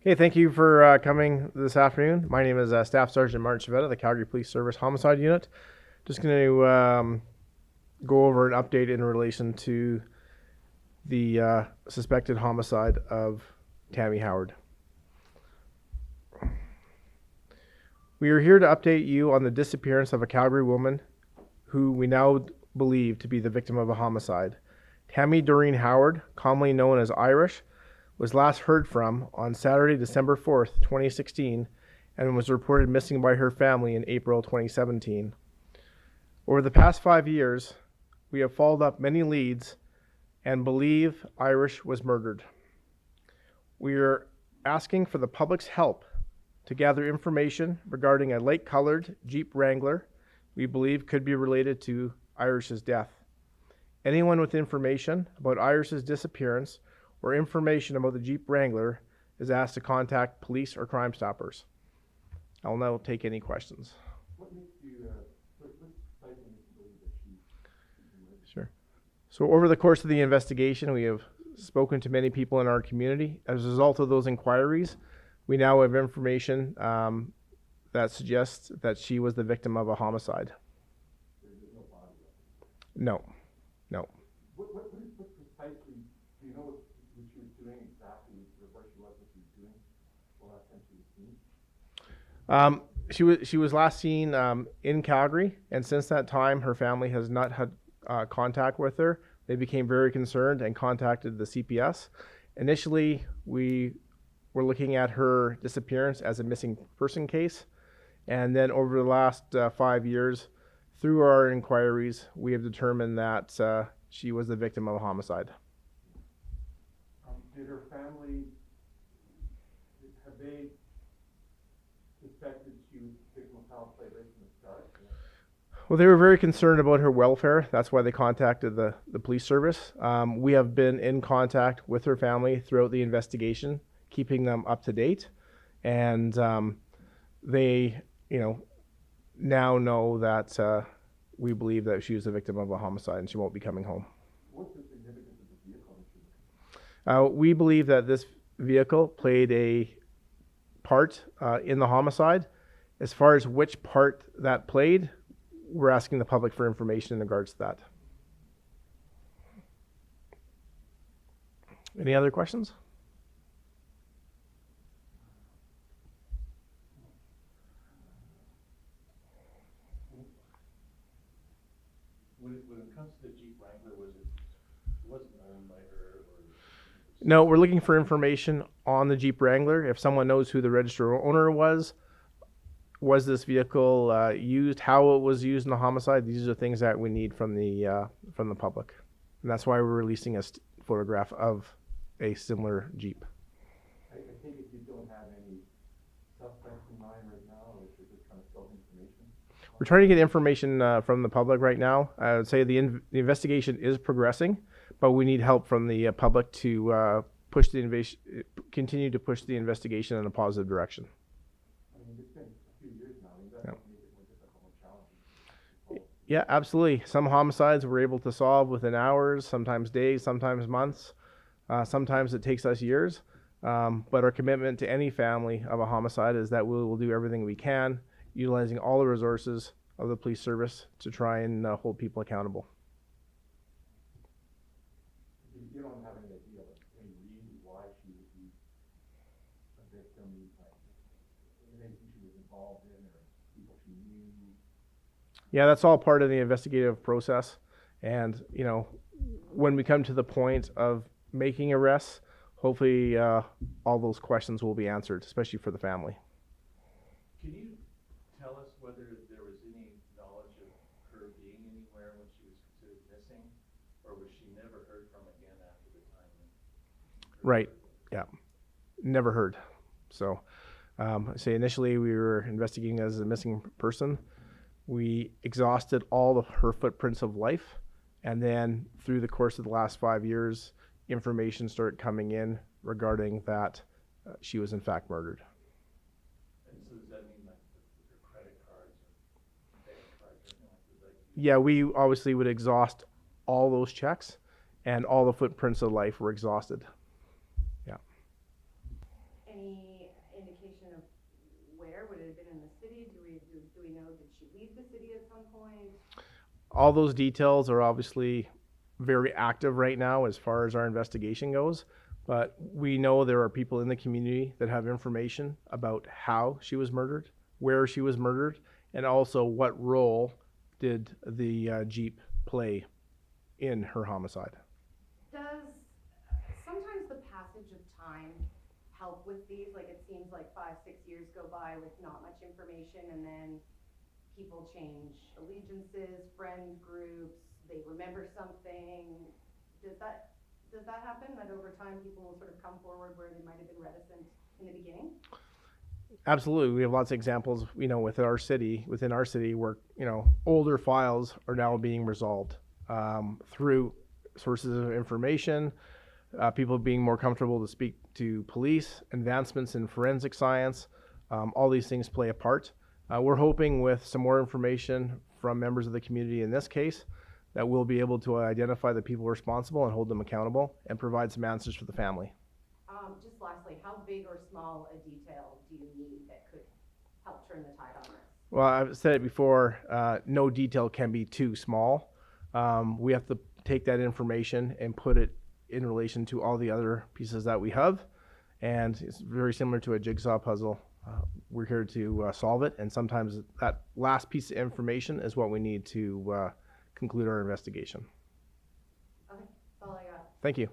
Hey, thank you for coming this afternoon. My name is Staff Sergeant Martin Chavetta, the Calgary Police Service Homicide Unit. Just going to go over an update in relation to the suspected homicide of Tammie Howard. We are here to update you on the disappearance of a Calgary woman who we now believe to be the victim of a homicide. Tammie Doreen HOWARD, commonly known as Irish, was last heard from on Saturday, December 4th, 2016, and was reported missing by her family in April 2017. Over the past 5 years, we have followed up many leads and believe Irish was murdered. We are asking for the public's help to gather information regarding a light-colored Jeep Wrangler we believe could be related to Irish's death. Anyone with information about Irish's disappearance or information about the Jeep Wrangler is asked to contact police or Crime Stoppers. I will now take any questions. What makes you, what site makes you believe that she? Sure. So over the course of the investigation, we have spoken to many people in our community. As a result of those inquiries, we now have information that suggests that she was the victim of a homicide. There's no body left. No, no. What precisely, do you know what she was doing exactly, where she was, what she was doing the last time she was seen? She was last seen in Calgary, and since that time, her family has not had contact with her. They became very concerned and contacted the CPS. Initially, we were looking at her disappearance as a missing person case, and then over the last 5 years, through our inquiries, we have determined that she was the victim of a homicide. Did her family, have they suspected she was the victim of foul play right from the start? Well, they were very concerned about her welfare. That's why they contacted the police service. We have been in contact with her family throughout the investigation, keeping them up to date. And they, now know that we believe that she was the victim of a homicide and she won't be coming home. What's the significance of the vehicle that she was in? We believe that this vehicle played a part in the homicide. As far as which part that played, we're asking the public for information in regards to that. Any other questions? When it comes to the Jeep Wrangler, it wasn't owned by her? No, we're looking for information on the Jeep Wrangler. If someone knows who the registered owner was this vehicle used, how it was used in the homicide, these are things that we need from the public. And that's why we're releasing a photograph of a similar Jeep. I think if you don't have any suspects in mind right now, or if you're just trying to fill information? We're trying to get information from the public right now. I would say the investigation is progressing, but we need help from the public to continue to push the investigation in a positive direction. I mean, it's been a few years now. I mean, that makes it more difficult and challenging. Yeah, absolutely. Some homicides we're able to solve within hours, sometimes days, sometimes months. Sometimes it takes us years. But our commitment to any family of a homicide is that we will do everything we can, utilizing all the resources of the police service to try and hold people accountable. You don't have any idea of any reason why she would be a victim, like anything she was involved in or people she knew? Yeah, that's all part of the investigative process. And, when we come to the point of making arrests, hopefully all those questions will be answered, especially for the family. Can you tell us whether there was any knowledge of her being anywhere when she was considered missing, or was she never heard from again after the time? Right, yeah, never heard. So, say initially we were investigating as a missing person. We exhausted all of her footprints of life, and then through the course of the last 5 years, information started coming in regarding that she was in fact murdered. And so does that mean like her credit cards or bank cards or anything like that? Yeah, we obviously would exhaust all those checks, and all the footprints of life were exhausted. Yeah. Any we know, did she leave the city at some point? All those details are obviously very active right now as far as our investigation goes, but we know there are people in the community that have information about how she was murdered, where she was murdered, and also what role did the Jeep play in her homicide. Does sometimes the passage of time help with these? Like, it seems like 5-6 years go by with not much information, and then people change allegiances, friend groups, they remember something. Does that happen, that over time people will sort of come forward where they might have been reticent in the beginning? Absolutely. We have lots of examples, within our city where, older files are now being resolved through sources of information, people being more comfortable to speak to police, advancements in forensic science. All these things play a part. We're hoping with some more information from members of the community in this case that we'll be able to identify the people responsible and hold them accountable and provide some answers for the family. Just lastly, how big or small a detail do you need that could help turn the tide on this? Well, I've said it before, no detail can be too small. We have to take that information and put it in relation to all the other pieces that we have. And it's very similar to a jigsaw puzzle. We're here to solve it. And sometimes that last piece of information is what we need to conclude our investigation. Okay, that's all I got. Thank you.